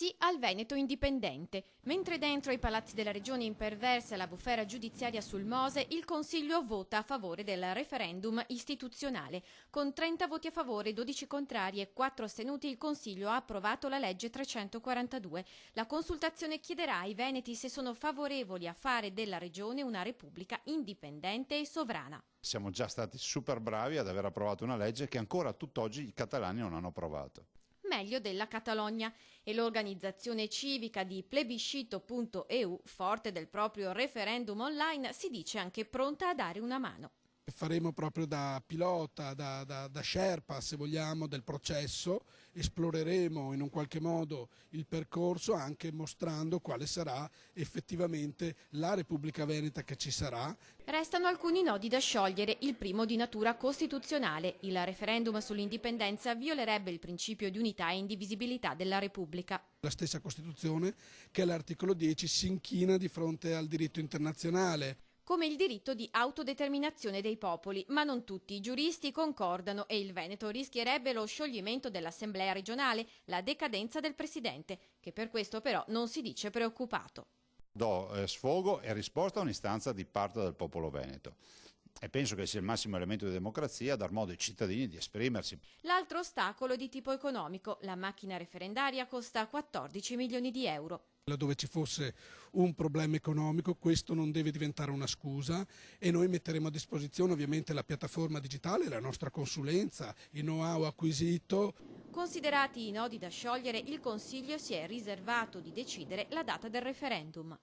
Sì al Veneto indipendente. Mentre dentro i palazzi della regione imperversa la bufera giudiziaria sul Mose, il Consiglio vota a favore del referendum istituzionale. Con 30 voti a favore, 12 contrari e 4 astenuti, il Consiglio ha approvato la legge 342. La consultazione chiederà ai veneti se sono favorevoli a fare della regione una repubblica indipendente e sovrana. Siamo già stati super bravi ad aver approvato una legge che ancora a tutt'oggi i catalani non hanno approvato. Meglio della Catalogna, e l'organizzazione civica di plebiscito.eu, forte del proprio referendum online, si dice anche pronta a dare una mano. Faremo proprio da pilota, da sherpa se vogliamo del processo, esploreremo in un qualche modo il percorso anche mostrando quale sarà effettivamente la Repubblica Veneta che ci sarà. Restano alcuni nodi da sciogliere, il primo di natura costituzionale. Il referendum sull'indipendenza violerebbe il principio di unità e indivisibilità della Repubblica. La stessa Costituzione, che all'articolo 10 si inchina di fronte al diritto internazionale. Come il diritto di autodeterminazione dei popoli, ma non tutti i giuristi concordano e il Veneto rischierebbe lo scioglimento dell'Assemblea regionale, la decadenza del Presidente, che per questo però non si dice preoccupato. Do sfogo e risposta a un'istanza di parte del popolo veneto e penso che sia il massimo elemento di democrazia dar modo ai cittadini di esprimersi. L'altro ostacolo è di tipo economico. La macchina referendaria costa 14 milioni di euro. Laddove ci fosse un problema economico, questo non deve diventare una scusa e noi metteremo a disposizione ovviamente la piattaforma digitale, la nostra consulenza, il know-how acquisito. Considerati i nodi da sciogliere, il Consiglio si è riservato di decidere la data del referendum.